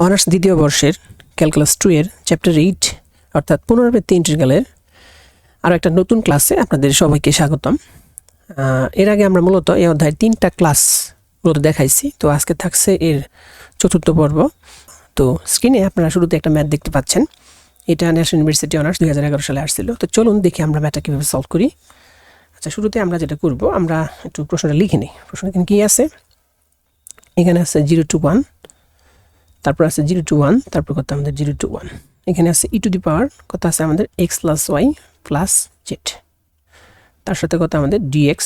Honours দ্বিতীয় বর্ষের calculus 2 এর চ্যাপ্টার 8 অর্থাৎ পুনরাবৃত্তি ইন্টিগ্রালের আরও একটা নতুন ক্লাসে আপনাদের সবাইকে স্বাগতম। এর আগে আমরা মূলত এই অধ্যায়ের 3টা ক্লাস মূলত দেখাইছি, তো আজকে থাকছে এর চতুর্থ পর্ব। তো স্ক্রিনে আপনারা শুরুতে একটা ম্যাথ দেখতে পাচ্ছেন, এটা ন্যাশনাল ইউনিভার্সিটি অনার্স 2011 সালে আসছিল। তো চলুন দেখি আমরা ম্যাথটা কীভাবে সলভ করি। আচ্ছা, শুরুতে আমরা যেটা করব, আমরা একটু প্রশ্নটা লিখে নিই। প্রশ্ন এখানে কী আছে? এখানে আছে 0 to 1, তারপর আছে 0 to 1, তারপর কত আমাদের 0 to 1। এখানে আছে e টু দি পাওয়ার কত আছে আমাদের x plus y plus z, তার সাথে কত আমাদের dx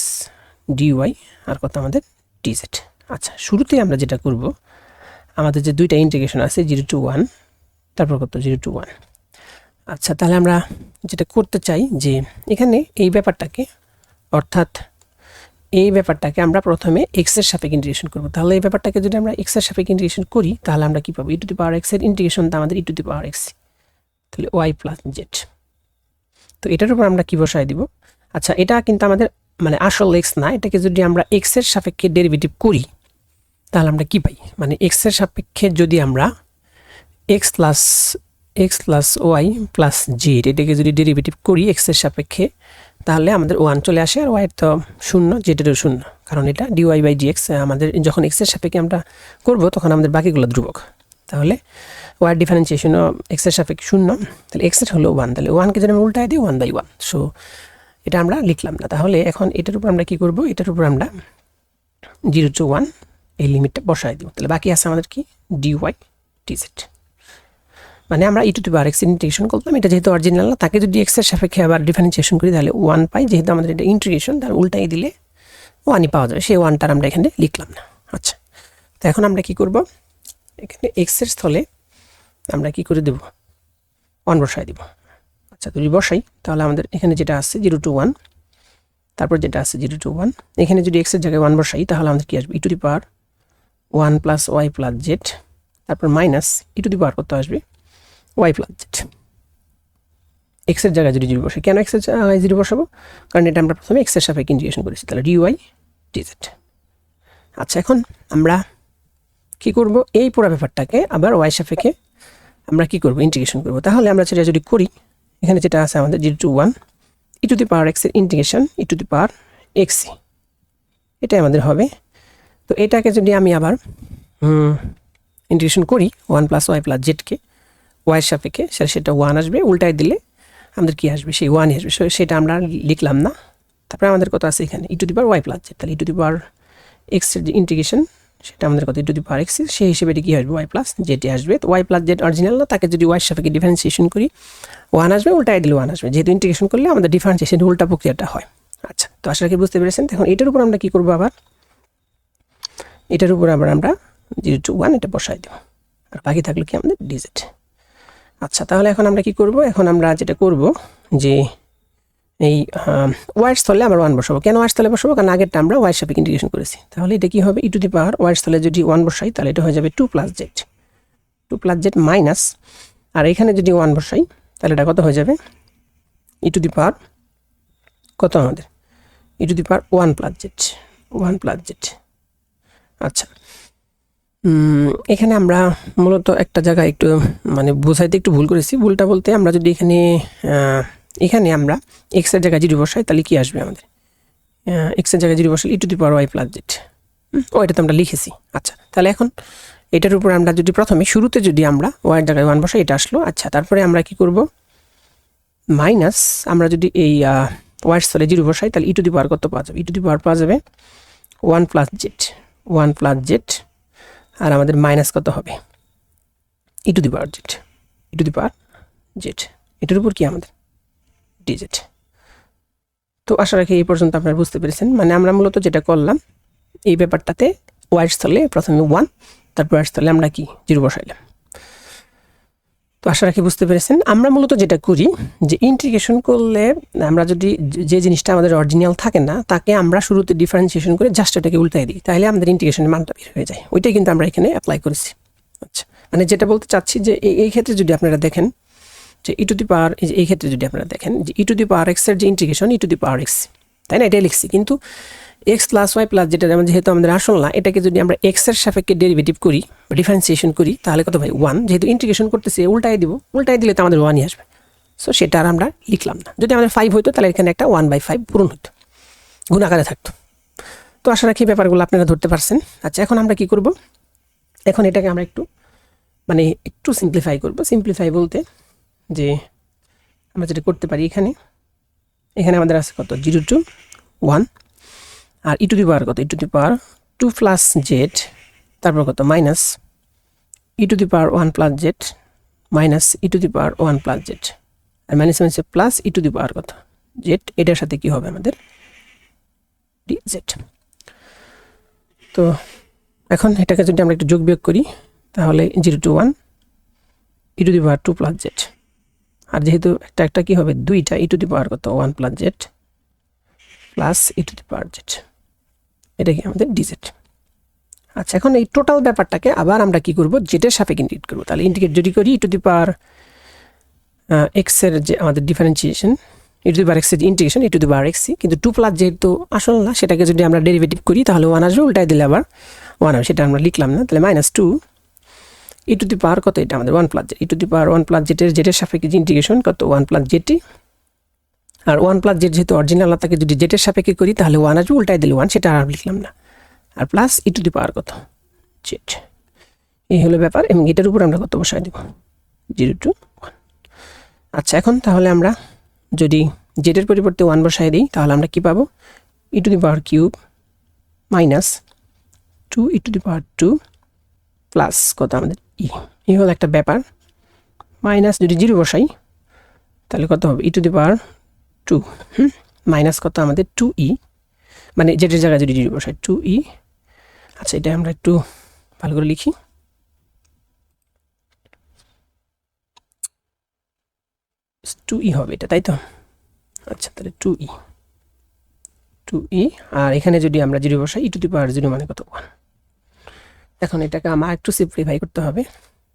dy আর কত আমাদের dz। আচ্ছা, শুরুতে আমরা যেটা করব, আমাদের যে দুইটা ইন্টিগ্রেশন আছে 0 to 1, তারপর কত 0 to 1। আচ্ছা, তাহলে আমরা যেটা করতে চাই যে এখানে এই ব্যাপারটাকে, অর্থাৎ এই ব্যাপারটাকে আমরা প্রথমে এক্স এর সাপেক্ষে ইন্টিগ্রেশন করব। তাহলে এই ব্যাপারটাকে যদি আমরা এক্স এর সাপেক্ষে ইন্টিগ্রেশন করি, তাহলে আমরা কি পাবো? E to the power x এর ইন্টিগ্রেশনটা আমাদের e to the power x, তাহলে ওয়াই প্লাস জেড। তো এটার উপর আমরা কি বসাই দিব? আচ্ছা, এটা কিন্তু আমাদের মানে আসল এক্স না, এটাকে যদি আমরা এক্স এর সাপেক্ষে ডেরিভেটিভ করি তাহলে আমরা কি পাই? মানে এক্স এর সাপেক্ষে যদি আমরা x plus y plus z এটাকে যদি ডেরিভেটিভ করি এক্স এর সাপেক্ষে, তাহলে আমাদের 1 চলে আসে, আর ওয়াইয়ের তো 0, জেডেরও 0, কারণ এটা ডিওয়াই বাই ডিএক্স। আমাদের যখন এক্সের সাপেক্ষে আমরা করব তখন আমাদের বাকিগুলো ধ্রুবক, তাহলে ওয়াইয়ের ডিফারেন্সিয়েশনও এক্সের সাপেক্ষে 0, তাহলে এক্সের হলো 1, তাহলে 1কে যদি আমরা উল্টায় দিই 1/1। সো এটা আমরা লিখলাম না। তাহলে এখন এটার উপর আমরা কি করব? এটার উপর আমরা 0 to 1 এই লিমিটটা বসাই দিব। তাহলে বাকি আছে আমাদের কি? D y d z. মানে আমরা e to the power x integration করলাম, এটা যেহেতু অরিজিনাল না, তাকে যদি এক্সের সাপেক্ষে আবার ডিফারেন্সিয়েশন করি তাহলে 1 পাই। যেহেতু আমাদের এটা ইন্টিগ্রেশন, তার উল্টাই দিলে 1ই পাওয়া যাবে, সেই 1টার আমরা এখানে লিখলাম না। আচ্ছা, তো এখন আমরা কি করব? এখানে এক্সের স্থলে আমরা কি করে দেব? 1 বসাই দিব। আচ্ছা, যদি বসাই তাহলে আমাদের এখানে যেটা আছে 0 to 1, তারপর যেটা আছে 0 to 1, এখানে যদি এক্সের জায়গায় 1 বসাই তাহলে আমাদের কি আসবে? E to the power 1 plus y plus z, তারপর minus e to the power কত আসবে? Y plus z. এক্সের জায়গায় যদি 0 বসে, কেন এক্সের জায়গায় 0 বসাবো? কারণ এটা আমরা প্রথমে এক্সের সাপেক্ষে ইন্টিগ্রেশন করেছি, তাহলে ডিওয়াই ডিজেড। আচ্ছা, এখন আমরা কি করব? এই পুরো ব্যাপারটাকে আবার ওয়াই সাপেক্ষে আমরা কি করব? ইন্টিগ্রেশন করব। তাহলে আমরা সেটা যদি করি, এখানে যেটা আছে আমাদের 0 to 1 ই টু দি পাওয়ার এক্সের ইন্টিগ্রেশন ই টু দি পাওয়ার এক্সি, এটাই আমাদের হবে। তো এটাকে যদি আমি আবার ইন্টিগ্রেশন করি 1 প্লাস ওয়াই প্লাস জেডকে ওয়াইয়ের সাপেক্ষে, সেটা 1 আসবে, উল্টায় দিলে আমাদের কি আসবে? সেই 1ই আসবে। সেটা আমরা লিখলাম না। তারপরে আমাদের কত আছে এখানে? E to the power y plus z, তাহলে ই টু দি পাওয়ার এক্সের যে ইন্টিগ্রেশন সেটা আমাদের কত? E to the power x, সেই হিসেবে এটা কী আসবে? ওয়াই প্লাস জেডে আসবে। তো ওয়াই প্লাস জেড অরিজিনাল না, তাকে যদি ওয়াইয়ের সাপেক্ষে ডিফারেন্সিয়েশন করি 1 আসবে, উল্টায় দিলে 1 আসবে, যেহেতু ইন্টিগ্রেশন করলে আমাদের ডিফারেন্সিয়েশন উল্টা প্রক্রিয়াটা হয়। আচ্ছা, তো আশা রাখি বুঝতে পেরেছেন। এখন এটার উপর আমরা কী করবো? আবার এটার উপর আবার আমরা 0 to 1 এটা বসাই দেব, আর বাকি থাকলো কি আমাদের ডিজেড। আচ্ছা, তাহলে এখন আমরা কি করব? এখন আমরা যেটা করব যে এই ওয়াইয়ের স্থলে আমরা 1 বসাবো। কেন ওয়াইয়ের স্থলে বসাবো? কারণ আগেরটা আমরা ওয়াইয়ের সাপেক্ষে ইন্টিগ্রেশন করেছি। তাহলে এটা কি হবে? ই টু দি পাওয়ার ওয়াইয়ের স্থলে যদি 1 বসাই তাহলে এটা হয়ে যাবে 2 প্লাস জেড মাইনাস, আর এখানে যদি 1 বসাই তাহলে এটা কত হয়ে যাবে? ই টু দি পাওয়ার কত আমাদের? E to the power 1 plus z. আচ্ছা, এখানে আমরা মূলত একটা জায়গায় একটু মানে বোঝাইতে একটু ভুল করেছি। ভুলটা বলতে, আমরা যদি এখানে আমরা এক্সের জায়গায় 0 বসাই তাহলে কি আসবে আমাদের? এক্সের জায়গায় 0 বসালে e to the power y plus z, ওইটা তো আমরা লিখেছি। আচ্ছা, তাহলে এখন এটার উপর আমরা যদি প্রথমে শুরুতে যদি আমরা ওয়াইয়ের জায়গায় 1 বসাই, এটা আসলো। আচ্ছা, তারপরে আমরা কি করব? মাইনাস, আমরা যদি এই ওয়াইয়ের স্থলে 0 বসাই তাহলে ই টু দি পাওয়ার কত পাওয়া যাবে? ই টু দি পাওয়ার পাওয়া যাবে 1 প্লাস জেড, আর আমাদের মাইনাস কত হবে? ই টু দি পাওয়ার জেড, এটার উপর কি আমাদের? ডিজেড। তো আশা রাখি এই পর্যন্ত আপনারা বুঝতে পেরেছেন। মানে আমরা মূলত যেটা করলাম, এই ব্যাপারটাতে ওয়াইয়ের স্থলে প্রথমে 1, তারপর ওয়াইয়ের স্থলে আমরা কি 0 বসাইলাম। তো আশা রাখি বুঝতে পেরেছেন। আমরা মূলত যেটা করি যে ইন্টিগ্রেশন করলে আমরা যদি যে জিনিসটা আমাদের অরিজিনাল থাকে না, তাকে আমরা শুরুতে ডিফারেন্সিয়েশন করে জাস্ট এটাকে উল্টাই দিই, তাহলে আমাদের ইন্টিগ্রেশনের মানটা বের হয়ে যায়। ওইটাই কিন্তু আমরা এখানে অ্যাপ্লাই করেছি। আচ্ছা, মানে যেটা বলতে চাচ্ছি যে এই ক্ষেত্রে যদি আপনারা দেখেন যে ই টু দি পাওয়ার, এই ক্ষেত্রে যদি আপনারা দেখেন যে ই টু দি পাওয়ার এক্সের যে integration e to the power x, তাই না? এটাই লিখছি, কিন্তু এক্স প্লাস ওয়াই প্লাস যেটা যেহেতু আমাদের আসল না, এটাকে যদি আমরা এক্স এর সাপেক্ষে ডেরিভেটিভ করি, ডিফারেন্সিয়েশন করি, তাহলে কত ভাই 1। যেহেতু ইন্টিগ্রেশন করতেছি উল্টাই দিব, উল্টাই দিলে তো আমাদের 1ই আসবে। সো সেটা আর আমরা লিখলাম না। যদি আমাদের 5 হইতো তাহলে এখানে একটা 1/5 পূরণ হতো, গুণ আকারে থাকতো। তো আশা রাখি ব্যাপারগুলো আপনারা ধরতে পারছেন। আচ্ছা, এখন আমরা কি করব, এখন এটাকে আমরা একটু সিম্পলিফাই করব। সিম্পলিফাই বলতে যে আমরা যেটা করতে পারি, এখানে আমাদের আছে কত 0 to 1, R E to the power কত, e to the power 2 plus z, তারপর কত minus e to the power 1 plus z minus e to the power 1 plus z, আর মাইনাস মাইনাসে plus e to the power কত z, এটার সাথে কি হবে আমাদের ডি জেড। তো এখন এটাকে যদি আমরা একটু যোগ বিয়োগ করি, তাহলে 0 to 1 e to the power 2 plus z, আর যেহেতু একটা কি হবে দুইটা, ই টু দি পাওয়ার কত 1 plus Z plus e to the power Z, এটা কি আমাদের ডিজেড। আচ্ছা, এখন এই টোটাল ব্যাপারটাকে আবার আমরা কি করব, জেডের সাপেক্ষে ইন্টিগ্রেট করব। তাহলে ইন্টিগ্রেট যদি করি e to the power x এর যে আমাদের differentiation, e to the power x এর integration e to the power x, কিন্তু 2 প্লাস যেহেতু আসল না, সেটাকে যদি আমরা ডেরিভেটিভ করি তাহলে 1 আসবে, উল্টাই দিলে আবার 1 আসবে, সেটা আমরা লিখলাম না। তাহলে -2 ই টু দি পাওয়ার কত, এটা আমাদের 1 plus z, e to the power 1 plus জেডের সাপেক্ষে যে ইন্টিগ্রেশন কত 1 প্লাস জেডটি, আর 1 প্লাস জেড যেহেতু অরিজিনাল, তাকে যদি জেডের সাপেক্ষে করি তাহলে 1 আসবে, উল্টাই দিলে 1, সেটা আর লিখলাম না। আর plus e to the power কত জেড, এই হলো ব্যাপার। এবং এটার উপর আমরা কত বসাই দেব 0 to 1। আচ্ছা, এখন তাহলে আমরা যদি জেডের পরিবর্তে 1 বসাই দিই, তাহলে আমরা কি পাবো, e to the power cube minus 2 e to the power 2 plus কত আমাদের এই হলো একটা ব্যাপার। মাইনাস যদি 0 বসাই তাহলে কত হবে ই টু দি পাওয়ার 2 মাইনাস কত আমাদের 2e, মানে জেডের জায়গায় যদি 0 বসাই 2e। আচ্ছা, এটা আমরা একটু ভালো করে লিখি, 2e হবে এটা, তাই তো? আচ্ছা, তাহলে 2e, আর এখানে যদি আমরা 0 বসাই ই টু দি পাওয়ার 0 মানে কত 1। এখন এটাকে আমার একটু সিম্পলিফাই করতে হবে,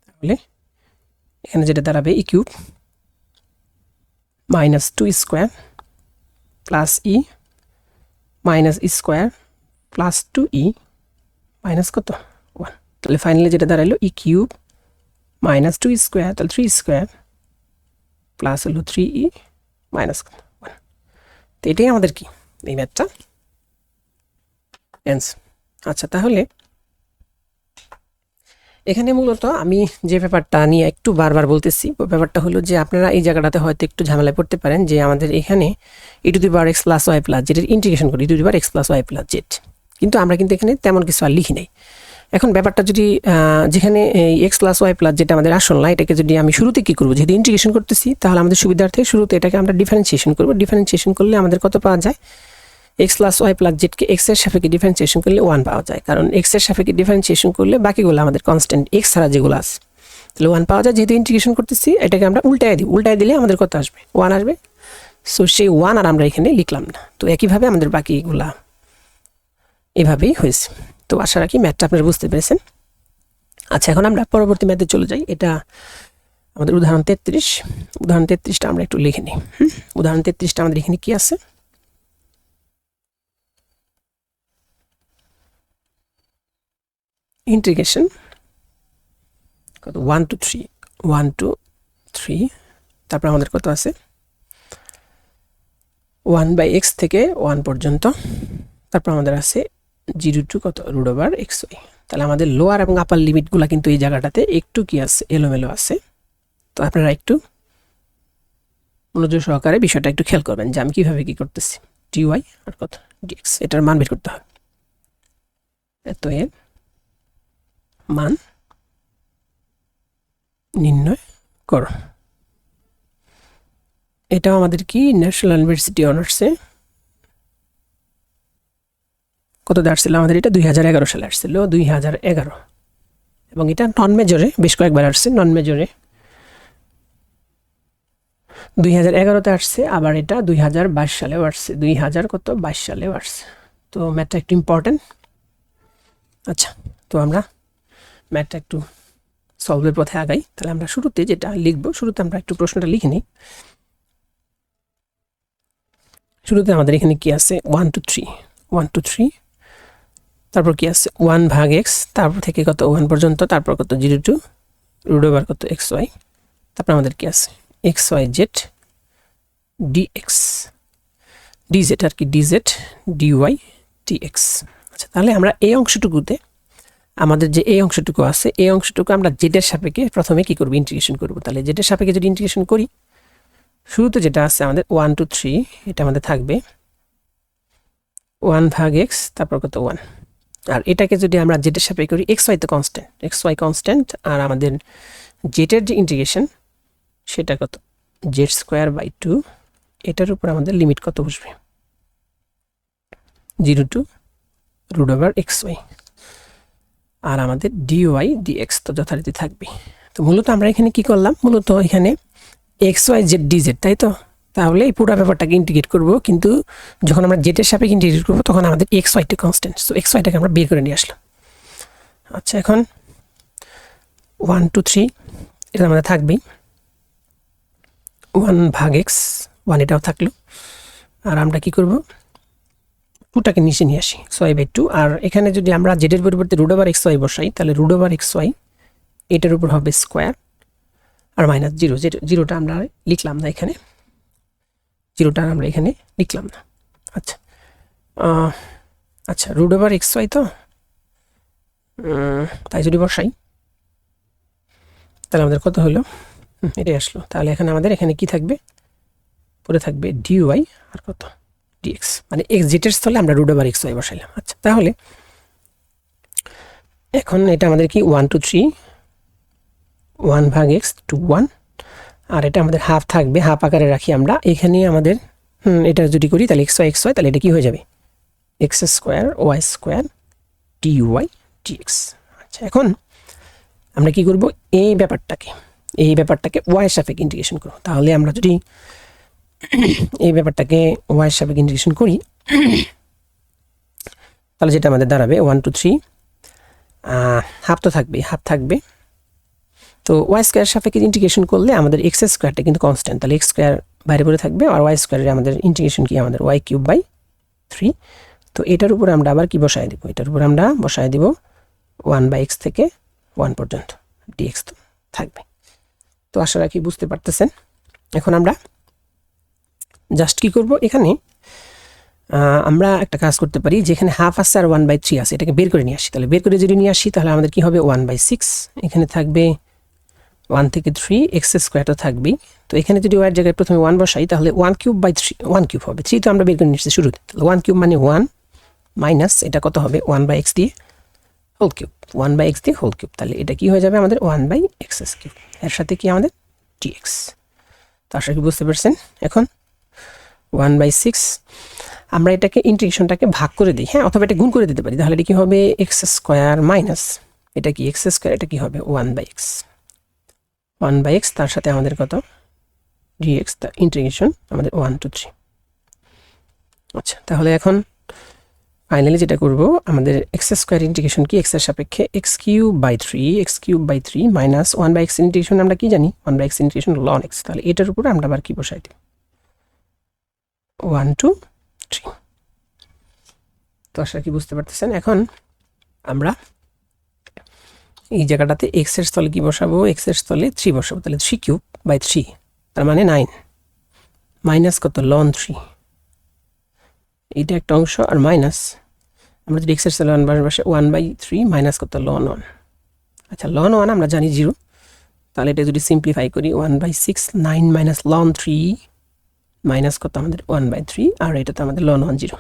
তাহলে এখানে যেটা দাঁড়াবে ই cube minus 2 square plus E minus E square plus 2e minus কত 1। তাহলে ফাইনালি যেটা দাঁড়ালো ই কিউব মাইনাস 2 স্কোয়ার, তাহলে 3 স্কোয়ার প্লাস হলো 3e মাইনাস 1। তো এটাই আমাদের কি এই ম্যাথটা অ্যান্সার। আচ্ছা, তাহলে এখানে মূলত আমি যে ব্যাপারটা নিয়ে একটু বারবার বলতেছি, ব্যাপারটা হলো যে আপনারা এই জায়গাটাতে হয়তো একটু ঝামেলায় পড়তে পারেন, যে আমাদের এখানে e to the power x plus y plus জেডের ইন্টিগ্রেশন করি e to the power x plus y plus z, কিন্তু আমরা কিন্তু এখানে তেমন কিছু আর লিখি নাই। এখন ব্যাপারটা যদি যেখানে এক্স প্লাস ওয়াই প্লাস যেটা আমাদের আসল না, এটাকে যদি আমি শুরুতে কী করবো, যেহেতু ইন্টিগ্রেশন করতেছি, তাহলে আমাদের সুবিধার্থে শুরুতে এটাকে আমরা ডিফারেন্সিয়েশন করবো। ডিফারেন্সিয়েশন করলে আমাদের কত পাওয়া যায়, এক্স প্লাস ওয়াই প্লাস জেডকে এক্স এর সাপেক্ষে ডিফারেন্সিয়েশন করলে 1 পাওয়া যায়, কারণ এক্স এর সাপেক্ষে ডিফারেন্সিয়েশন করলে বাকিগুলো আমাদের কনস্ট্যান্ট এক্স ছাড়া যেগুলো আছে তাহলে 1 পাওয়া যায়। যেহেতু ইন্টিগ্রেশন করতেছি, এটাকে আমরা উল্টায় দিই, উল্টায় দিলে আমাদের কত আসবে 1 আসবে। সো সেই 1 আর আমরা এখানে লিখলাম না। তো একইভাবে আমাদের বাকিগুলা এভাবেই হয়েছে। তো আশা রাখি ম্যাথটা আপনারা বুঝতে পেরেছেন। আচ্ছা, এখন আমরা পরবর্তী ম্যাথে চলে যাই। এটা আমাদের উদাহরণ 33। উদাহরণ 33টা আমরা একটু লিখে নিই। উদাহরণ 33টা আমাদের এখানে কি আছে, ইন্টিগ্রেশন কত 1 to 3, তারপর আমাদের কত আছে 1/x থেকে 1 পর্যন্ত, তারপর আমাদের আছে 0 to কত √xy। তাহলে আমাদের লোয়ার এবং আপার লিমিটগুলো কিন্তু এই জায়গাটাতে একটু কি আছে, এলোমেলো আছে। তো আপনারা একটু মনোযোগ সহকারে বিষয়টা একটু খেয়াল করবেন যে আমি কীভাবে কী করতেছি। dy আর কত dx, এটার মান বের করতে হবে। এত এর মান নির্ণয় করো। এটাও আমাদের কি ন্যাশনাল ইউনিভার্সিটি অনার্সে কত আসছিল আমাদের, এটা 2011 সালে আসছিল, 2011। এবং এটা নন মেজরে বেশ কয়েকবার আসছে, নন মেজরে 2011-তে আসছে, আবার এটা 2022 সালেও আসছে, 2022 সালেও আসছে। তো ম্যাথটা একটু ইম্পর্টেন্ট। আচ্ছা, তো আমরা ম্যাথটা একটু সলভের পথে আগাই। তাহলে আমরা শুরুতে যেটা লিখব, শুরুতে আমরা একটু প্রশ্নটা লিখে নিই। শুরুতে আমাদের এখানে কি আছে 1 to 3, 1 2 3, তারপর কি আছে 1 ভাগ x, তারপর থেকে কত 1 পর্যন্ত, তারপর কত 0 টু রুট ওভার কত xy, তারপর আমাদের কি আছে xyz dx dz আর কি dz dy dx। আচ্ছা, তাহলে আমরা এই অংশটুকুতে আমাদের যে এই অংশটুকু আছে এই অংশটুকু আমরা জেডের সাপেক্ষে প্রথমে কি করব ইন্টিগ্রেশন করব। তাহলে জেডের সাপেক্ষে যদি ইন্টিগ্রেশন করি, শুরুতে যেটা আছে আমাদের 1 2 3, এটা আমাদের থাকবে 1 ভাগ x, তারপর কত 1, আর এটাকে যদি আমরা জেডের সাপেক্ষে করি xy তো কনস্ট্যান্ট, xy কনস্ট্যান্ট, আর আমাদের জেডের যে ইন্টিগ্রেশন সেটা কত z²/2, এটার উপর আমাদের লিমিট কত বসবে 0 টু রুট ওভার xy, আর আমাদের dy dx তো যথারীতি থাকবে। তো মূলত আমরা এখানে কি করলাম, মূলত এখানে xyz dz, তাই তো। তাহলে এই পুরো ব্যাপারটাকে ইন্টিগ্রেট করব, কিন্তু যখন আমরা জেডের সাপেক্ষে ইন্টিগ্রেট করব তখন আমাদের xyটা কনস্ট্যান্ট, সো xyটাকে আমরা বের করে নিয়ে আসলাম। আচ্ছা, এখন 1 2 3 এটা আমাদের থাকবেই 1 ভাগ x, 1 এটাও থাকলো, আর আমরা কি করব 2টাকে নিচে নিয়ে আসি xy/2, আর এখানে যদি আমরা জেডের পরিবর্তে রুট ওভার xy বসাই তাহলে রুট ওভার xy এটার উপর হবে স্কোয়ার আর মাইনাস 0, জিরোটা আমরা লিখলাম না এখানে, জিরোটা আমরা এখানে লিখলাম না। আচ্ছা আচ্ছা, রুট ওভার xy তো, তাই যদি বসাই তাহলে আমাদের কত হলো, এটাই আসলো। তাহলে এখানে আমাদের এখানে কি থাকবে, পরে থাকবে dy আর কত dx, মানে x জেটের স্থলে আমরা রুট ওভার xy বসাইলাম। আচ্ছা, তাহলে এখন এটা আমাদের কি 1 2 3, 1 ভাগ x টু 1, আর এটা আমাদের হাফ থাকবে, হাফ আকারে রাখি আমরা এখানে আমাদের, এটা যদি করি তাহলে xy তাহলে এটা কি হয়ে যাবে x² y² dy dx। আচ্ছা, এখন আমরা কি করব, এই ব্যাপারটাকে y এর সাপেক্ষে ইন্টিগ্রেশন করব। তাহলে আমরা যদি এই ব্যাপারটাকে y এর সাপেক্ষে ইন্টিগ্রেশন করি তাহলে যেটা আমাদের দাঁড়াবে 1 2 3, হাফ তো থাকবে, হাফ থাকবে, তো y² সাপেক্ষে ইন্টিগ্রেশন করলে আমাদের x² কিন্তু কনস্ট্যান্ট, তাহলে x² বাইরে পড়ে থাকবে, আর y² এর আমাদের ইন্টিগ্রেশন কি আমাদের y³ 3। তো এটার উপর আমরা আবার কি বসায় দেব, এটার উপর আমরা বসায় দেব 1/x থেকে 1 পর্যন্ত dx তো থাকবে। তো আশা রাখি বুঝতে পারতেছেন। এখন আমরা জাস্ট কি করব, এখানে আমরা একটা কাজ করতে পারি, যেখানে হাফ আছে আর 1/3 আছে এটাকে বের করে নিয়ে আসি। তাহলে বের করে যদি নিয়ে আসি তাহলে আমাদের কি হবে 1/6, এখানে থাকবে 1 থেকে 3, x² তো থাকবেই। তো এখানে যদি y এর জায়গায় প্রথমে 1 বসাই তাহলে 1³ 1³ হবে, 3 তো আমরা বের করে নিয়েছি শুরুতে, তাহলে 1³ মানে 1 মাইনাস এটা কত হবে 1/x দিয়ে হোল কিউব, 1/x দিয়ে হোল কিউব, তাহলে এটা কি হয়ে যাবে আমাদের 1/x³ এর সাথে কি আমাদের dx। তো আশা করি বুঝতে পারছেন। এখন 1/6 আমরা এটাকে ইন্টিগ্রেশনটাকে ভাগ করে দিই, হ্যাঁ, অথবা এটা গুণ করে দিতে পারি, তাহলে এটা কি হবে x² মাইনাস এটা কি x², এটা কি হবে 1/x, তার সাথে আমাদের কত dx, তার ইন্টিগ্রেশন আমাদের 1 2 3। আচ্ছা, তাহলে এখন ফাইনালি যেটা করব, আমাদের x² ইন্টিগ্রেশন কি x এর সাপেক্ষে x³ মাইনাস 1/x ইন্টিগ্রেশন আমরা কি জানি 1/x ইন্টিগ্রেশন ln x, তাহলে এটার উপর আমরা আবার কি বসাই দিই 1 2 3। তো আশা কি বুঝতে পারতেছেন। এখন আমরা এই জায়গাটাতে x এর স্থলে কি বসাবো, x এর স্থলে 3 বসাবো, তাহলে 3³ 3, তার মানে 9 মাইনাস কত ln 3, এইটা একটা অংশ, আর মাইনাস আমরা যদি x এর স্থলে 1 বসে 1/3 মাইনাস কত ln 1। আচ্ছা, ln 1 আমরা জানি 0, তাহলে এটা যদি সিম্পলিফাই করি 1/6 9 মাইনাস ln 3 মাইনাস কত আমাদের 1/3, আর এটা তো আমাদের ln 1 0।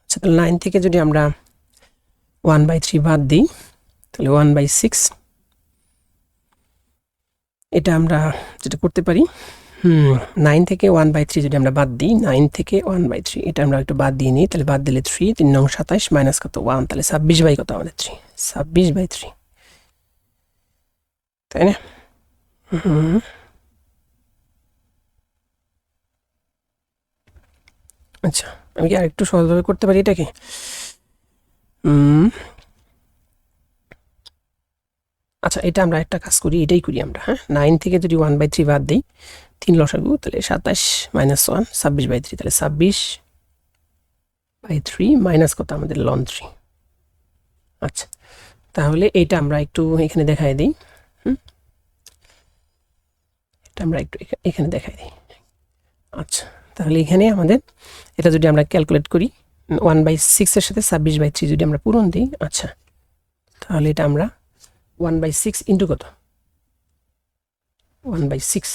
আচ্ছা, তাহলে 9 থেকে যদি আমরা 1/3 বাদ দিই তাহলে 1/6, এটা আমরা যেটা করতে পারি 9 থেকে 1/3 যদি আমরা বাদ দিই, 9 থেকে 1/3 এটা আমরা একটু বাদ দিয়ে নিই, তাহলে বাদ দিলে 3 3 9 27 মাইনাস কত 1, তাহলে 26 কত আমাদের 3, 26/3, তাই না। আচ্ছা, আমি কি আর একটু সহজভাবে করতে পারি এটাকে, আচ্ছা, এটা আমরা একটা কাজ করি, এটাই করি আমরা, হ্যাঁ, 9 থেকে যদি 1/3 বাদ দিই 3 লসাগু, তাহলে 27 মাইনাস 1 26/3, তাহলে 26 বাই 3 মাইনাস কত আমাদের লন 3। আচ্ছা, তাহলে এটা আমরা একটু এখানে দেখাই দিই। এটা আমরা একটু এখানে দেখাই দিই। আচ্ছা, তাহলে এখানে আমাদের এটা যদি আমরা ক্যালকুলেট করি 1/6 এর সাথে 26/3 যদি আমরা পূরণ দিই, আচ্ছা তাহলে এটা আমরা 1/6 ইন্টু কত 1/6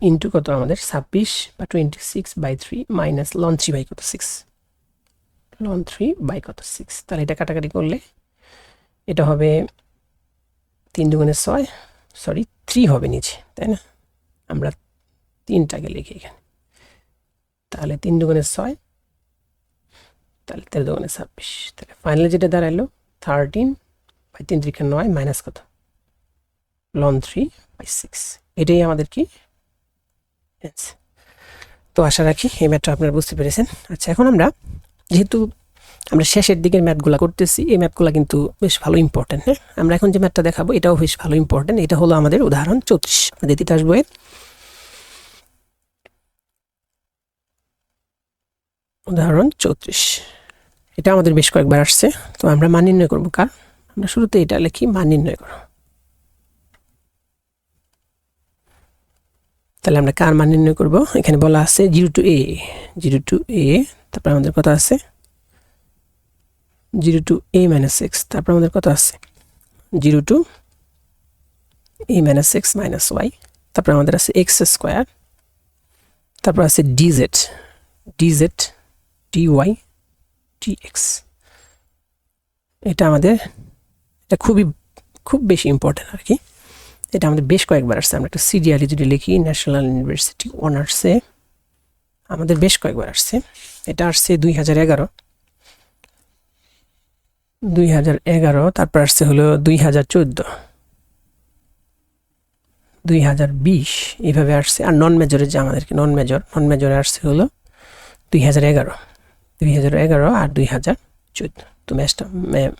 ইন্টু কত আমাদের 26 বা 26/3 মাইনাস লন 3 বাই কত 6, লন 3 বাই কত 6। তাহলে এটা কাটাকাটি করলে এটা হবে 3 দুগুণে 6, সরি 3 হবে নিচে, তাই না? আমরা 3টাকে লিখি এখানে, তাহলে 3 দুগুণে 6, তাহলে 13 দুগুণে 26, তাহলে ফাইনালি যেটা দাঁড়ালো 13 বাই 3 3 9 মাইনাস কত লন 3/6। এটাই আমাদের কি অ্যান্সার। তো আশা রাখি এই ম্যাথটা আপনারা বুঝতে পেরেছেন। আচ্ছা, এখন আমরা যেহেতু আমরা শেষের দিকের ম্যাথগুলো করতেছি, এই ম্যাথগুলো কিন্তু বেশ ভালো ইম্পর্টেন্ট। হ্যাঁ, আমরা এখন যে ম্যাথটা দেখাবো এটাও বেশ ভালো ইম্পর্টেন্ট। এটা হলো আমাদের উদাহরণ 34 আমাদের তিতাস বইয়ের উদাহরণ 34। এটা আমাদের বেশ কয়েকবার আসছে। তো আমরা মান নির্ণয় করবো কার, আমরা শুরুতে এটা লিখি মান নির্ণয় করো। তাহলে আমরা কার মান নির্ণয় করব, এখানে বলা আছে 0 to a, 0 to a, তারপর আমাদের কত আছে 0 to a minus x, তারপর আমাদের কত আছে 0 to a minus x minus y, তারপর আমাদের আছে x স্কয়ার, তারপর আছে dz, dz dy dx। এটা আমাদের এটা খুব বেশি ইম্পর্টেন্ট আর কি। এটা আমাদের বেশ কয়েকবার আসছে। আমরা একটা সিরিয়ালি যদি লিখি ন্যাশনাল ইউনিভার্সিটি অনার্সে আমাদের বেশ কয়েকবার আসছে। এটা আসছে 2011, তারপর আসছে হলো 2014, 2020 এইভাবে আসছে। আর নন মেজরে যে আমাদেরকে নন মেজরে আসছে হলো 2011 আর 2014। তো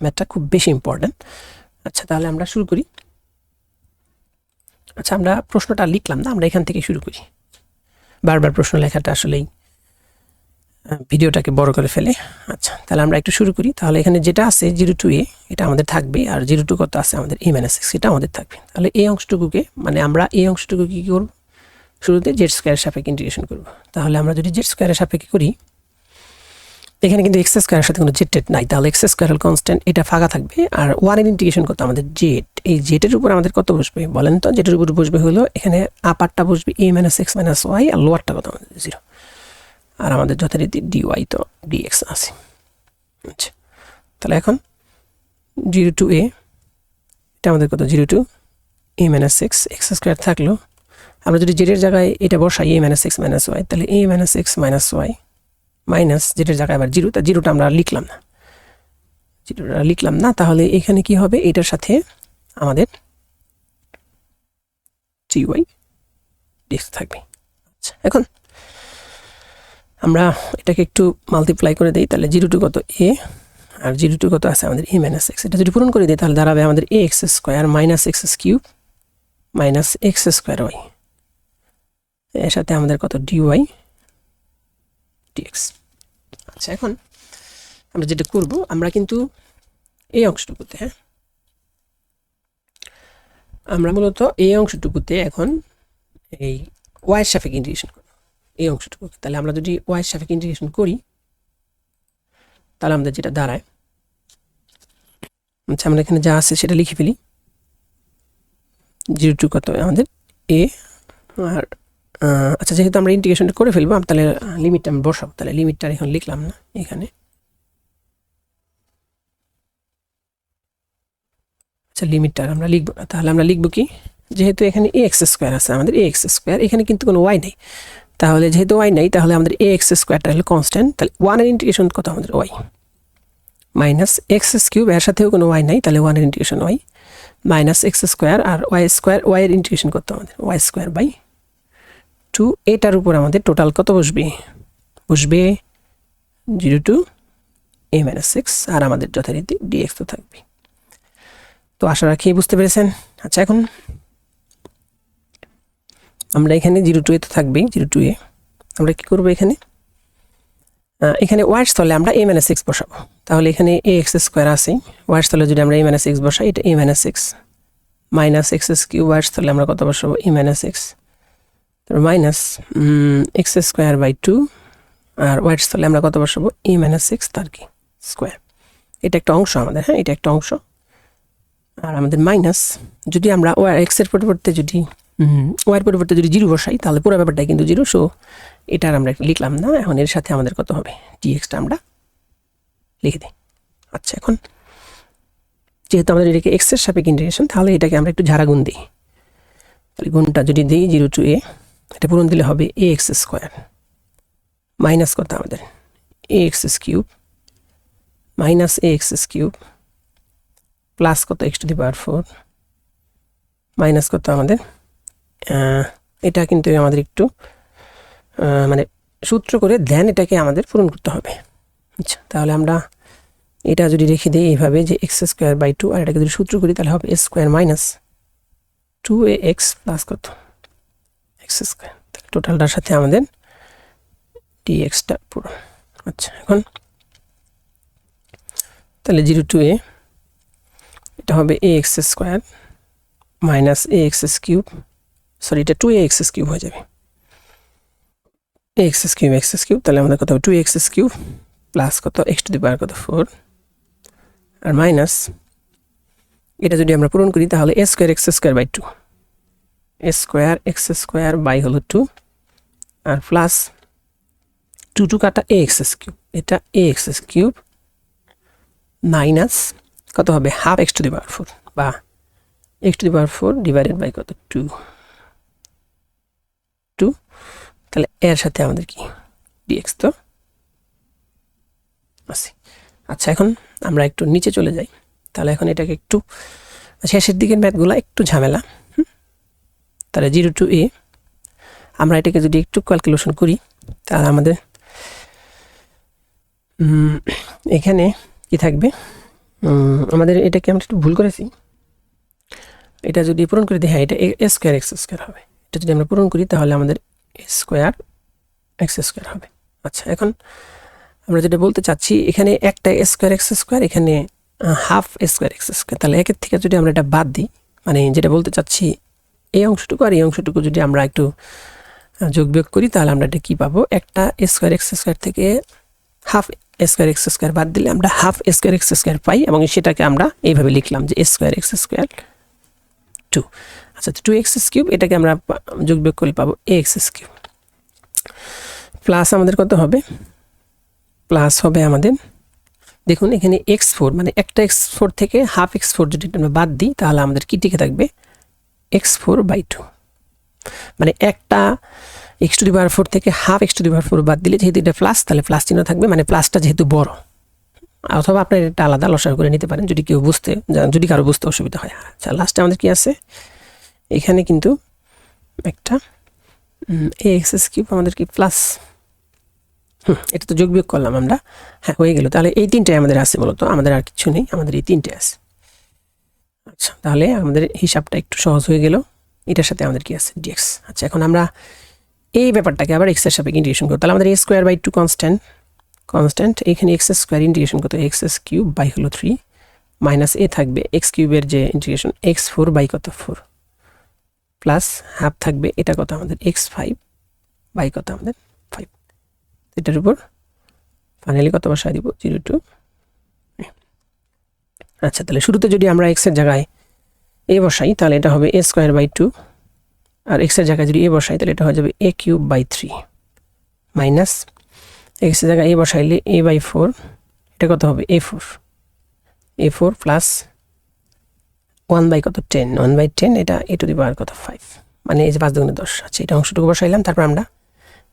ম্যাথটা খুব বেশি ইম্পর্টেন্ট। আচ্ছা, তাহলে আমরা শুরু করি। আচ্ছা, আমরা প্রশ্নটা লিখলাম না, আমরা এখান থেকে শুরু করি। বারবার প্রশ্ন লেখাটা আসলেই ভিডিওটাকে বড় করে ফেলে। আচ্ছা, তাহলে আমরা একটু শুরু করি। তাহলে এখানে যেটা আছে 0 to a এটা আমাদের থাকবে, আর 0 to কত আছে আমাদের a minus x এটা আমাদের থাকবে। তাহলে এই অংশটুকুকে মানে আমরা এই অংশটুকু কি করব, শুরুতে জেড স্কয়ারের সাপেক্ষে ইন্টিগ্রেশন করব। তাহলে আমরা যদি জেড স্কয়ারের সাপেক্ষে করি, এখানে কিন্তু এক্স স্কয়ারের সাথে কোনো জেড টেড নাই, তাহলে এক্স স্কয়ার কনস্ট্যান্ট, এটা ফাঁকা থাকবে। আর 1 এর ইন্টিগ্রেশন কত আমাদের জেড, এই জেডের উপর আমাদের কত বসবে বলেন তো? জেডের উপর বসবে হলো এখানে আপারটা বসবে a minus x minus y, আর লোয়ারটা কত আমাদের 0, আর আমাদের যথারীতি dy তো dx আছে। আচ্ছা, তাহলে এখন 0 to a এটা আমাদের কত 0 to a minus x, x square থাকলো। আমরা যদি জেডের জায়গায় এটা বসাই a minus x minus y, তাহলে a minus x minus y minus জেডের জায়গায় আবার 0, তা 0টা আমরা লিখলাম না, তাহলে এখানে কি হবে, এটার সাথে আমাদের dy dx থাকবে। আচ্ছা, এখন আমরা এটাকে একটু মাল্টিপ্লাই করে দিই। তাহলে 0 to কত a, আর 0 to কত আছে আমাদের a minus x, এটা যদি পূরণ করে দিই তাহলে দাঁড়াবে আমাদের ax square minus x cube minus x square y, এর সাথে আমাদের কত dy dx। আচ্ছা, এখন আমরা যেটা করব, আমরা কিন্তু এই অংশটুকুতে আমরা মূলত এই অংশটুকুতে এখন এই y এর সাপেক্ষে ইন্টিগ্রেশন করব এই অংশটুকু। তাহলে আমরা যদি y এর সাপেক্ষে ইন্টিগ্রেশন করি তাহলে আমাদের যেটা দাঁড়ায়, আচ্ছা আমরা এখানে যা আছে সেটা লিখে ফেলি। 0 to কত আমাদের a, আর আচ্ছা যেহেতু আমরা ইন্টিগ্রেশনটা করে ফেলবো তাহলে লিমিটটা আমি বসাবো। তাহলে লিমিটটা এখন লিখলাম না এখানে। আচ্ছা, লিমিটটা আমরা লিখবো না, তাহলে আমরা লিখবো কি, যেহেতু এখানে ax স্কয়ার আছে আমাদের ax স্কয়ার, এখানে কিন্তু কোনো y নেই, তাহলে যেহেতু y নেই তাহলে আমাদের ax স্কয়ারটা হলো কনস্ট্যান্ট। তাহলে 1 এর ইন্টিগ্রেশন কত আমাদের y মাইনাস x কিউব, এর সাথেও কোনো y নাই, তাহলে 1 এর integration y minus x square, আর y এর ইন্টিগ্রেশন কত আমাদের y স্কয়ার বাই 2। এটার উপর আমাদের টোটাল কত বসবে 0 to a minus x, আর আমাদের যথারীতি dx তো থাকবে। তো আশা রাখি বুঝতে পেরেছেন। আচ্ছা, এখন আমরা এখানে 0 to a তো থাকবেই, 0 to a আমরা কি করব, এখানে এখানে ওয়াইয়ের স্থলে আমরা a মাইনাস এক্স বসাবো, তাহলে এখানে a এক্স স্কোয়ার আছে, ওয়াইয়ের স্থলে যদি আমরা a মাইনাস এক্স বসাই এটা a minus x minus x cube, ওয়াইয়ের স্থলে আমরা কত বসাবো a মাইনাস এক্স, তারপর মাইনাস এক্স স্কোয়ার বাই 2, আর ওয়াইয়ের স্থলে আমরা কত বসাবো a মাইনাস এক্স তার কি স্কোয়ার। এটা একটা অংশ আমাদের, হ্যাঁ এটা একটা অংশ। আর আমাদের মাইনাস যদি আমরা ওয়াই এক্সের পরিবর্তে যদি ওয়াইয়ের পরিবর্তে যদি 0 বসাই তাহলে পুরো ব্যাপারটাই কিন্তু 0, সো এটা আর আমরা লিখলাম না। এখন এর সাথে আমাদের কত হবে ডিএক্সটা আমরা লিখে দিই। আচ্ছা, এখন যেহেতু আমাদের এটাকে এক্সের সাপেক্ষে ইন্টিগ্রেশন, তাহলে এটাকে আমরা একটু ঝাড়া গুণ দিই। তাহলে গুণটা যদি দিই 0 to a, এটা পূরণ দিলে হবে a এক্স স্কোয়ার মাইনাস কত আমাদের a x cube minus a x cube plus কত x to the power 4 minus কত আমাদের এটা কিন্তু আমাদের একটু মানে সূত্র করে দেন এটাকে আমাদের পূরণ করতে হবে। আচ্ছা, তাহলে আমরা এটা যদি রেখে দিই এইভাবে যে এক্স স্কোয়ার বাই 2, আর এটাকে যদি সূত্র করি তাহলে হবে a square minus 2ax plus কত এক্স স্কোয়ার, টোটালটার সাথে আমাদের ডিএক্সটা পুরো। আচ্ছা, এখন তাহলে 0 to a এটা হবে a x square minus a x cube, sorry এটা 2ax কিউব হয়ে যাবে, এক্স কিউব, তাহলে আমাদের কত হবে 2x কিউব প্লাস কত x টু দি পাওয়ার কত 4, আর মাইনাস এটা যদি আমরা পূরণ করি তাহলে a square x square by 2, a square x square by হলো 2, আর প্লাস 2 কাটা a এক্স কিউব, এটা a এক্স কিউব মাইনাস কত হবে half x to the power 4 বা x to the power 4 divided by কত 2, তাহলে এর সাথে আমাদের কি dx তো আছে। আচ্ছা, এখন আমরা একটু নিচে চলে যাই, তাহলে এখন এটাকে একটু শেষের দিকের ম্যাথগুলো একটু ঝামেলা। তাহলে 0 to a আমরা এটাকে যদি একটু ক্যালকুলেশন করি তাহলে আমাদের এখানে কি থাকবে, আমাদের এটাকে আমরা একটু ভুল করেছি, এটা যদি পূরণ করে দিই, হ্যাঁ এটা a স্কোয়ার এক্স স্কোয়ার হবে, এটা যদি আমরা পূরণ করি তাহলে আমাদের a স্কোয়ার এক্স স্কোয়ার হবে। আচ্ছা, এখন আমরা যেটা বলতে চাচ্ছি এখানে একটা a স্কোয়ার এক্স স্কোয়ার, এখানে half a square x square, তাহলে একের থেকে যদি আমরা এটা বাদ দিই, মানে যেটা বলতে চাচ্ছি এই অংশটুকু আর এই অংশটুকু যদি আমরা একটু যোগ বিয়োগ করি তাহলে আমরা এটা কী পাবো, একটা a স্কোয়ার এক্স স্কোয়ার থেকে half a square x square বাদ দিলে আমরা half a square x square পাই, এবং সেটাকে আমরা এইভাবে লিখলাম যে a স্কোয়ার এক্স স্কোয়ার 2। আচ্ছা, 2x কিউব এটাকে আমরা যোগ বিয়োগ করলে পাবো ax কিউব, প্লাস আমাদের কত হবে, প্লাস হবে আমাদের দেখুন এখানে x4, মানে একটা x4 থেকে হাফ x4 যদি আমরা বাদ দিই তাহলে আমাদের কি টিকে থাকবে x4 বাই 2, মানে একটা x টু দি পাওয়ার 4 থেকে half x to the power 4 বাদ দিলে যেহেতু এটা প্লাস, তাহলে প্লাস চিহ্ন থাকবে, মানে প্লাসটা যেহেতু বড়, অথবা আপনার এটা আলাদা লসাগু করে নিতে পারেন যদি কেউ যদি কারো বুঝতে অসুবিধা হয়। আচ্ছা, লাস্টে আমাদের কি আছে, এখানে কিন্তু একটা ax কিউব আমাদের কি প্লাস, এটা তো যোগ বিয়োগ করলাম আমরা, হ্যাঁ হয়ে গেল। তাহলে এই তিনটাই আমাদের আছে, মূলত আমাদের আর কিছু নেই, আমাদের এই তিনটে আছে। আচ্ছা, তাহলে আমাদের হিসাবটা একটু সহজ হয়ে গেল, এটার সাথে আমাদের কি আছে dx। আচ্ছা, এখন আমরা এই ব্যাপারটাকে আবার x এর সাপেক্ষে ইন্টিগ্রেশন করব, তাহলে আমাদের a স্কোয়ার বাই 2 কনস্ট্যান্ট, এখানে x স্কোয়ার ইন্টিগ্রেশন কত x কিউব বাই হলো 3 মাইনাস a থাকবে x কিউবের যে ইন্টিগ্রেশন x4 বাই কত 4 প্লাস হাফ থাকবে এটা কত আমাদের x5 বাই কত আমাদের 5, এটার উপর ফাইনালি কত বসাই দিব 0 to a। আচ্ছা, তাহলে শুরুতে যদি আমরা x এর জায়গায় a বসাই তাহলে এটা হবে a স্কোয়ার বাই 2, আর x এর জায়গায় যদি a বসাই তাহলে এটা হয়ে যাবে a cube by 3 minus x এর জায়গায় a বসাইলে a বাই 4, এটা কত হবে a4 প্লাস 1 বাই কত 10, এটা a টু দি পাওয়ার কত 5, মানে এই যে 5 দুগুণে 10। আচ্ছা, এটা অংশটুকু বসাইলাম, তারপর আমরা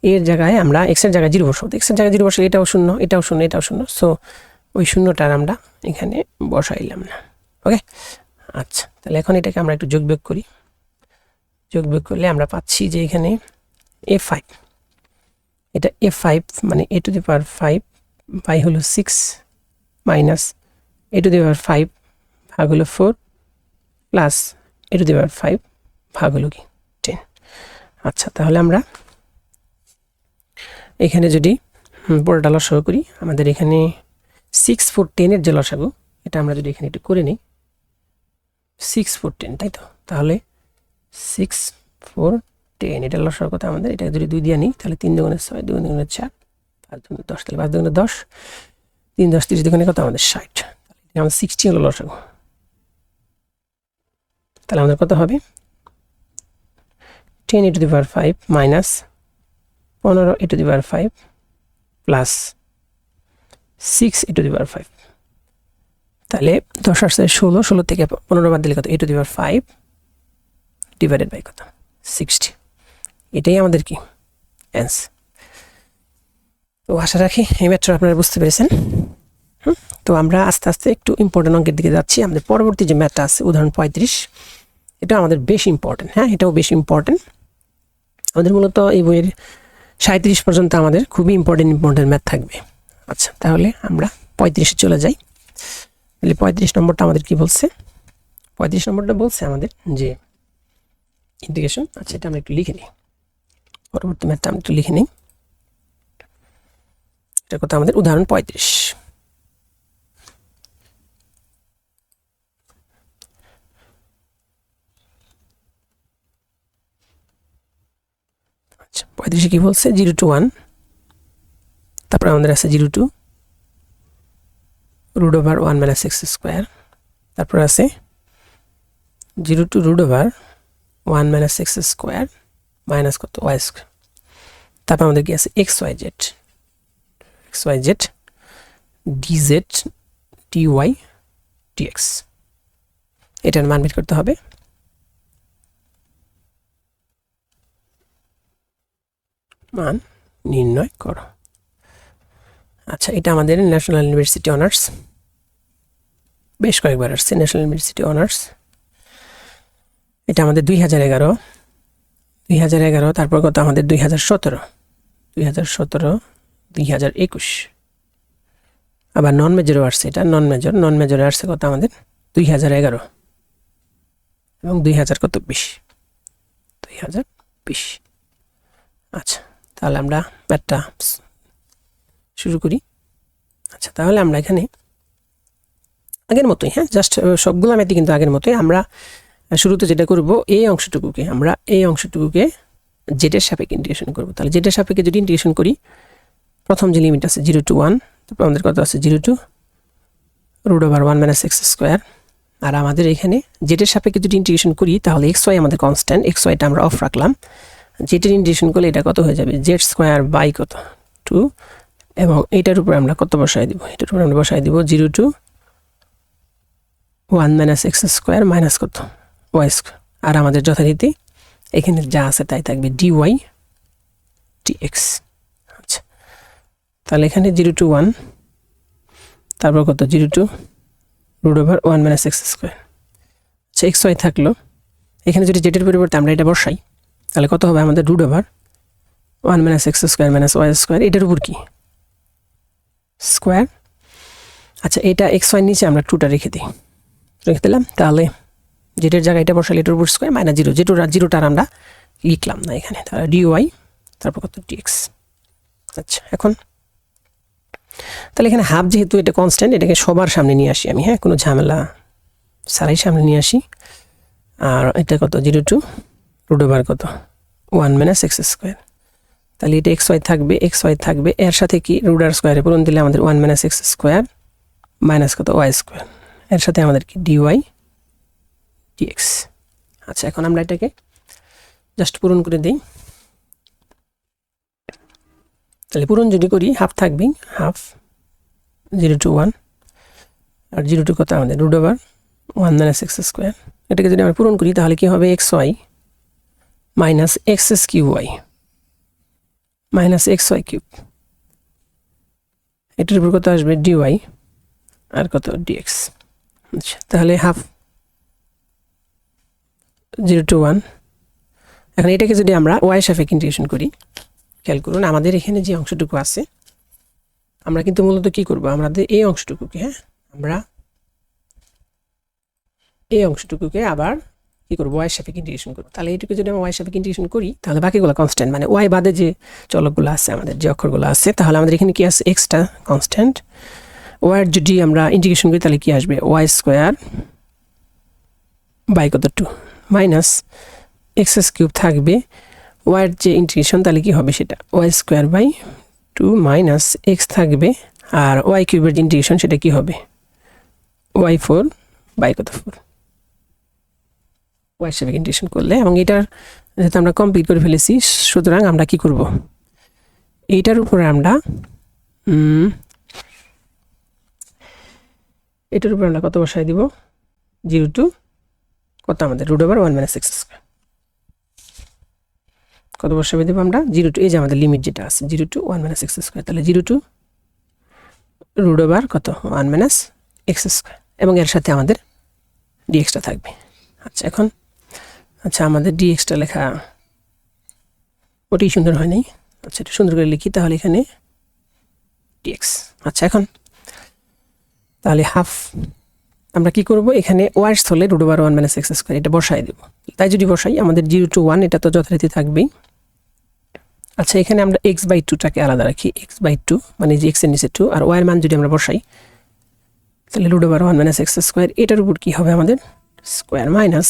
এর জায়গায় আমরা x এর জায়গায় 0 বসাবো, x এর জায়গায় 0 বসাই এটাও শূন্য এটাও শূন্য এটাও শূন্য, সো ওই শূন্যটা আমরা এখানে বসাইলাম না। ওকে, আচ্ছা, তাহলে এখন এটাকে আমরা একটু যোগ বিয়োগ করি, যোগ বিয়োগ করলে আমরা পাচ্ছি যে এখানে a5, এটা a5 মানে a to the power 5 by হলো 6 minus a to the power 5 ভাগ হলো 4 plus a to the power 5 ভাগ হলো কি 10। আচ্ছা, তাহলে আমরা এখানে যদি পরেরটা লসাগু করি। আমাদের এখানে 6 4 10 এর যে লসাগু, এটা আমরা যদি এখানে একটু করে নিই 6 4 10, তাই তো? তাহলে 6 4 10 এটা লসাগু কত আমাদের? এটা যদি 2 দিয়ে নিই তাহলে 3 দুগুণে 6, 2 দুগুণে 4, 5 দুগুণে 10, তাহলে 5 দুগুণে 10, 3 10 30 দুগুণে কত আমাদের 60। তাহলে আমাদের 60 হলো লসাগু। তাহলে আমাদের কত হবে? 10 e to the power 5 minus 15 e to the power 5 plus 6 e to the power 5। তাহলে 10 আর 16, 16 থেকে 15 বাদ দিলে কত? e to the power 5 divided by কত? 60। এটাই আমাদের কি অ্যান্সার। তো আশা রাখি এই ম্যাথটা আপনারা বুঝতে পেরেছেন। তো আমরা আস্তে আস্তে একটু ইম্পর্টেন্ট অঙ্কের দিকে যাচ্ছি। আমাদের পরবর্তী যে ম্যাথটা আছে উদাহরণ 35, এটা আমাদের বেশ ইম্পর্টেন্ট। হ্যাঁ, এটাও বেশ ইম্পর্টেন্ট। আমাদের মূলত এই বইয়ের 37 পর্যন্ত আমাদের খুবই ইম্পর্টেন্ট ম্যাথ থাকবে। আচ্ছা, তাহলে আমরা 35-এ চলে যাই। তাহলে 35 নম্বরটা আমাদের কি বলছে? 35 নম্বরটা বলছে আমাদের যে ইন্টিগ্রেশন। আচ্ছা, এটা আমরা একটু লিখে নিই, পরবর্তী ম্যাথটা আমরা একটু লিখে নিই। এটা কথা আমাদের উদাহরণ 35। আচ্ছা, 35-এ কি বলছে? 0 to 1, তারপর আমাদের আছে 0 to root over 1 minus x square, তারপর আছে 0 to root over 1 minus x square minus কত? y square। তারপর আমাদের কি আছে? xyz, dz, dy, dx। এটার মান বের করতে হবে। মান নির্ণয় করো। আচ্ছা, এটা আমাদের ন্যাশনাল ইউনিভার্সিটি অনার্স, বেশ কয়েকবার আসছে ন্যাশনাল ইউনিভার্সিটি অনার্স। এটা আমাদের 2011, তারপর কত আমাদের 2017, 2021, আবার নন মেজরও আসছে। এটা নন মেজরে আসছে কত আমাদের? 2011 এবং 2020। আচ্ছা, তাহলে আমরা ম্যাথটা শুরু করি। আচ্ছা, তাহলে আমরা এখানে আগের মতোই, হ্যাঁ, জাস্ট সবগুলো ম্যাথই কিন্তু আগের মতোই। আমরা শুরুতে যেটা করব, এই অংশটুকুকে জেডের সাপেক্ষে ইন্টিগ্রেশন করব। তাহলে জেডের সাপেক্ষে যদি ইন্টিগ্রেশন করি, প্রথম যে লিমিট আছে 0 to 1, তারপর আমাদের কত আছে? 0 to root over 1 minus x square। আর আমাদের এখানে জেডের সাপেক্ষে যদি ইন্টিগ্রেশন করি তাহলে xy আমাদের কনস্ট্যান্ট, xyটা আমরা অফ রাখলাম। জেডের ইন্টিগ্রেশন করলে এটা কত হয়ে যাবে? জেড স্কোয়ার বাই কত? 2, এবং এইটার উপরে আমরা কত বসাই দিব? এটার উপরে আমরা বসাই দিব 0 to 1 minus x square minus কত? y square। আর আমাদের যথারীতি এখানে যা আছে তাই থাকবে, dy dx। আচ্ছা, তাহলে এখানে 0 to 1, তারপর কত? 0 to root over 1 minus x square। আচ্ছা, xy থাকলো। এখানে যদি জেডের পরিবর্তে আমরা এটা বসাই তাহলে কত হবে আমাদের? root over 1 minus x square minus y square। এটার উপর কি? স্কোয়ার। আচ্ছা, এটা xy নিচে আমরা 2টা রেখে দিলাম। তাহলে জেডের জায়গায় এটা বসালে এটার উপর স্কোয়ার মাইনাস 0, যেটার আমরা লিখলাম না এখানে। তাহলে dy, তারপর কত? dx। আচ্ছা, এখন তাহলে এখানে হাফ, যেহেতু এটা কনস্ট্যান্ট, এটাকে সবার সামনে নিয়ে আসি আমি, হ্যাঁ, কোনো ঝামেলা ছাড়াই সামনে নিয়ে আসি। আর এটা কত? 0 to root over কত? 1 minus x square। তাহলে এটা xy থাকবে, এর সাথে কি? রুট স্কোয়ারে পূরণ দিলে আমাদের 1 minus x square মাইনাস কত? y square। এর সাথে আমাদের কি? dy dx। আচ্ছা, এখন আমরা এটাকে জাস্ট পূরণ করে দিই। তাহলে পূরণ যদি করি, হাফ থাকবে, হাফ 0 to 1, আর 0 to কত আমাদের? root over 1 minus x square। এটাকে যদি আমরা পূরণ করি তাহলে কি হবে? xy minus x cube minus xy cube. এটার উপর কত আসবে? dy আর কত? dx। আচ্ছা, তাহলে হাফ 0 to 1। এখন এটাকে যদি আমরা y সাপেক্ষে ইন্টিগ্রেশন করি, খেয়াল করুন আমাদের এখানে যে অংশটুকু আছে, আমরা কিন্তু মূলত কি করব? আমাদের এই অংশটুকুকে, হ্যাঁ, আমরা এই অংশটুকুকে আবার কী করবো ওয়াই সাপেক্ষে ইন্টিগ্রেশন করবো। তাহলে এইটুকু যদি আমরা ওয়াই সাপেক্ষে ইন্টিগ্রেশন করি তাহলে বাকিগুলো কনস্ট্যান্ট, মানে ওয়াই বাদে যে চলকগুলো আছে আমাদের যে অক্ষরগুলো আছে, তাহলে আমাদের এখানে কি আছে এক্সটা কনস্ট্যান্ট। ওয়াইয়ের যদি আমরা ইন্টিগ্রেশন করি তাহলে কি আসবে ওয়াই স্কোয়ার বাই কত 2 মাইনাস এক্স কিউব থাকবে। ওয়াইয়ের যে ইন্টিগ্রেশন তাহলে কি হবে সেটা y square by 2 minus x থাকবে, আর ওয়াই কিউবের যে ইন্টিগ্রেশন সেটা কি হবে ওয়াই 4 বাই কত 4 ওয়াই সাপেক্ষে ইন্টিগ্রেশন করলে। এবং এটার যেহেতু আমরা কমপ্লিট করে ফেলেছি, সুতরাং আমরা কি করব এইটার উপরে আমরা এটার উপরে আমরা কত বসাই দিব 0 টু কত আমাদের √1 - x²। কত বসাবে দেবো আমরা 0 টু, এই যে আমাদের লিমিট যেটা আছে 0 টু 1 - x², তাহলে 0 টু কত 1 - x², এবং এর সাথে আমাদের dxটা থাকবে। আচ্ছা এখন আমাদের dxটা লেখা ওটাই সুন্দর হয় নাই। আচ্ছা এটা সুন্দর করে লিখি, তাহলে এখানে dx। আচ্ছা এখন তাহলে হাফ আমরা কি করব এখানে ওয়াই স্থলে √1 - x² এটা বসাই দেব। তাই যদি বসাই আমাদের 0 টু 1 এটা তো যথারীতি থাকবেই। আচ্ছা এখানে আমরা x/2টাকে আলাদা রাখি, x/2 মানে যে x এর নিচে 2, আর y এর মান যদি আমরা বসাই তাহলে √1 - x², এটার উপর কি হবে আমাদের স্কোয়ার মাইনাস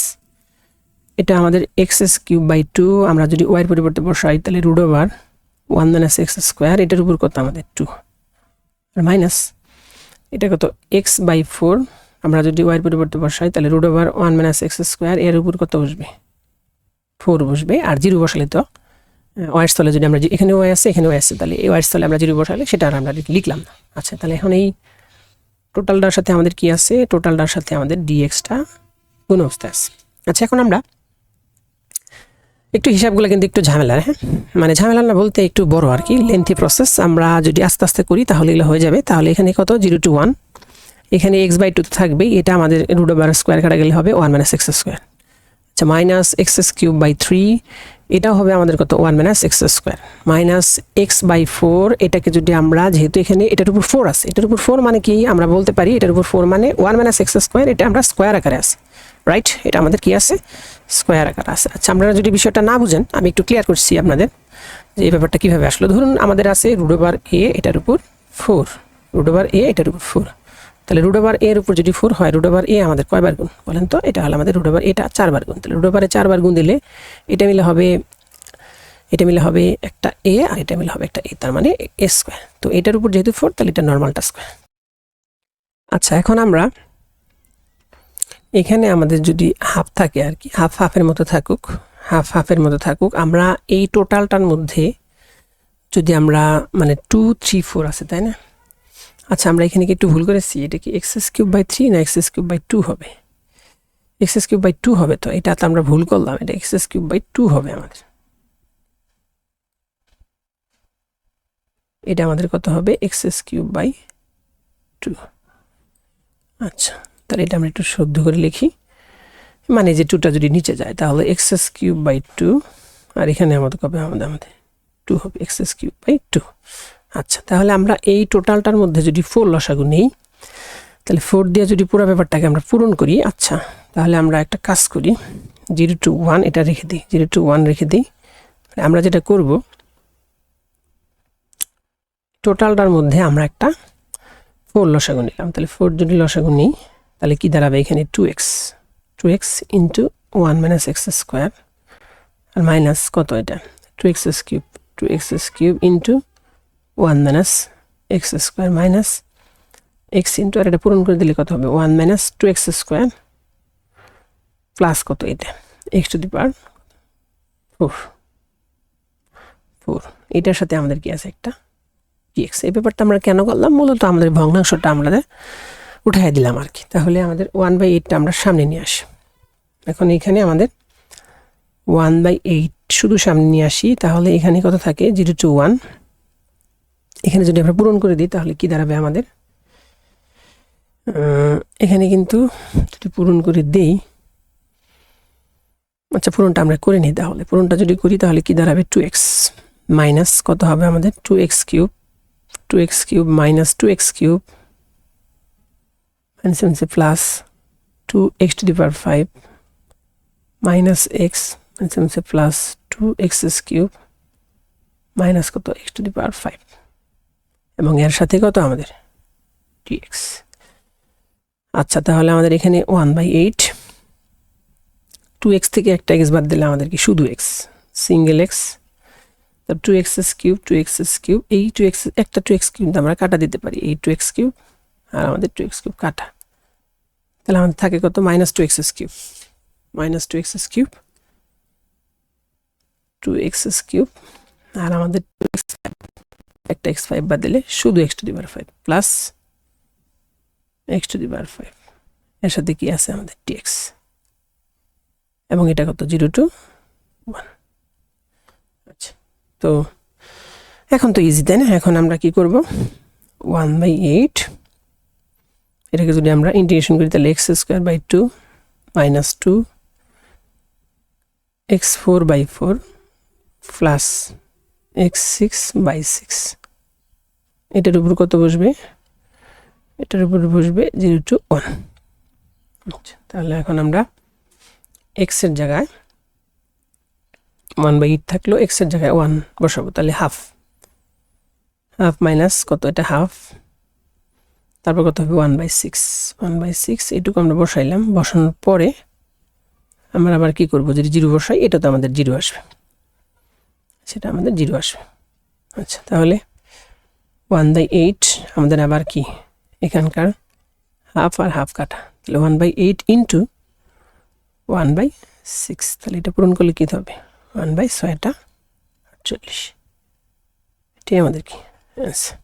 এটা আমাদের x³/2, আমরা যদি y এর পরিবর্তে বসাই তাহলে √1 - x², এটার উপর কত আমাদের 2, আর মাইনাস এটা কত x/4, আমরা যদি y এর পরিবর্তে বসাই তাহলে √1 - x², এর উপর কত বসবে 4 বসবে, আর 0 বসালে তো ওয়াই স্থলে যদি আমরা এখানে ওয়াই আছে এখানে ওয়াই আছে, তাহলে এই ওয়াই স্থলে আমরা 0 বসালে সেটা আর আমরা লিখলাম না। আচ্ছা তাহলে এখন এই টোটালটার সাথে আমাদের কি আছে, টোটালটার সাথে আমাদের dxটা গুণ অবস্থায় আছে। আচ্ছা এখন আমরা একটু হিসাবগুলো কিন্তু একটু ঝামেলার, হ্যাঁ মানে ঝামেলা না বলতে একটু বড় আর কি, লেন্থি প্রসেস। আমরা যদি আস্তে আস্তে করি তাহলে এগুলো হয়ে যাবে। তাহলে এখানে কত 0 টু 1, এখানে x/2 থাকবেই, এটা আমাদের √² কাটা গেলে হবে 1 - x²। আচ্ছা মাইনাস x³/3 এটাও হবে আমাদের কত 1 - x² মাইনাস x/4, এটাকে যদি আমরা যেহেতু এখানে এটার উপর 4 আছে, এটার উপর 4 মানে কি আমরা বলতে পারি এটার উপর 4 মানে 1 - x², এটা আমরা স্কোয়ার আকারে আছে, রাইট, এটা আমাদের কি আছে স্কোয়ার আকারে আছে। আচ্ছা আমরা যদি বিষয়টা না বুঝেন আমি একটু ক্লিয়ার করছি আপনাদের যে এই ব্যাপারটা কীভাবে আসলো। ধরুন আমাদের আছে √a এটার উপর 4, √a এটার উপর 4, তাহলে √a এর উপর যদি 4 হয় √a আমাদের কয়বার গুণ বলেন তো, এটা হলো আমাদের √a এটা 4 বার গুণ, তাহলে √a 4 বার গুণ দিলে এটা মিলে হবে একটা a, আর এটা মিলে হবে একটা a, তার মানে a²। তো এটার উপর যেহেতু 4 তাহলে এটা নর্মালটা স্কোয়ার। আচ্ছা এখন আমরা এখানে আমাদের যদি হাফ থাকে আর কি, হাফের মতো থাকুক, আমরা এই টোটালটার মধ্যে যদি আমরা মানে 2 3 4 আছে তাই না। আচ্ছা আমরা এখানে কি একটু ভুল করেছি, এটা কি x³/3 না x³/2 হবে, x³/2 হবে, তো এটা তো আমরা ভুল করলাম, এটা x³/2 হবে আমাদের, এটা আমাদের কত হবে x³/2। আচ্ছা তাহলে এটা আমরা একটু শুদ্ধ করে লিখি, মানে যে 2টা যদি নিচে যায় তাহলে x³/2, আর এখানে আমাদের কবে আমাদের 2 হবে x³/2। আচ্ছা তাহলে আমরা এই টোটালটার মধ্যে যদি 4 লসাগু নেই তাহলে 4 দিয়ে যদি পুরো ব্যাপারটাকে আমরা পূরণ করি। আচ্ছা তাহলে আমরা একটা কাজ করি 0 টু 1 এটা রেখে দিই, 0 টু 1 রেখে দিই। আমরা যেটা করব টোটালটার মধ্যে আমরা একটা 4 লসাগু নিলাম, তাহলে 4 যদি লসাগু নিই তাহলে কি দাঁড়াবে এখানে 2x ইন্টু 1 - x² আর মাইনাস কত এটা 2x³ into 1 - x² minus x into, আর এটা পূরণ করে দিলে কত হবে 1 - 2x² প্লাস কত এটা x⁴, এটার সাথে আমাদের কি আছে একটা dx। এই ব্যাপারটা আমরা কেন করলাম, মূলত আমাদের ভগ্নাংশটা আমরা উঠাই দিলাম আর কি। তাহলে আমাদের 1/8টা আমরা সামনে নিয়ে আসি। এখন এখানে আমাদের 1/8 শুধু সামনে নিয়ে আসি, তাহলে এখানে কত থাকে 0 টু 1, এখানে যদি আমরা পূরণ করে দিই তাহলে কি দাঁড়াবে আমাদের, এখানে কিন্তু যদি পূরণ করে দেই, আচ্ছা পূরণটা আমরা করে নিই, তাহলে পূরণটা যদি করি তাহলে কি দাঁড়াবে 2x মাইনাস কত হবে আমাদের 2x³ minus 2x³ plus 2x⁵ minus x plus 2x cube minus কত x⁵, এবং এর সাথে কত আমাদের dx। আচ্ছা, তাহলে আমাদের এখানে 1/8, 2x থেকে একটা x বাদ দিলে আমাদের কি শুধু x, সিঙ্গেল x, তার 2x কিউব, এই 2x একটা 2x কিউব আমরা কাটা দিতে পারি, এই 2x কিউব আর আমাদের 2x কিউব কাটা, তাহলে আমাদের থাকে কত -2x কিউব, -2x কিউব আর আমাদের 2x, একটা x5 বাদ দিলে শুধু x⁵ প্লাস x⁵, এর সাথে কি আছে আমাদের dx, এবং এটা কত 0 to 1। আচ্ছা, তো এখন তো ইজি, তাই না? এখন আমরা কি করব, 1/8 এটাকে যদি আমরা ইন্টিগ্রেশন করি তাহলে x²/2 minus 2 x4/4 plus x6/6, এটার উপর কত বসবে, এটার উপর বসবে 0 to 1। আচ্ছা, তাহলে এখন আমরা x এর জায়গায় 1/8 থাকলো, x এর জায়গায় 1 বসাবো, তাহলে হাফ মাইনাস কত, এটা হাফ, তারপর কত হবে 1/6, এটুকু আমরা বসাইলাম। বসানোর পরে আমরা আবার কি করব, যদি 0 বসাই এটা তো আমাদের 0 আসবে, সেটা আমাদের 0 আসবে। আচ্ছা, তাহলে 1/8 আমাদের আবার কি এখানকার হাফ আর হাফ কাটা, তাহলে 1/8 ইন্টু 1/6, তাহলে এটা পূরণ করলে কী হবে 1/6 = 48, এটাই আমাদের কি অ্যান্সার।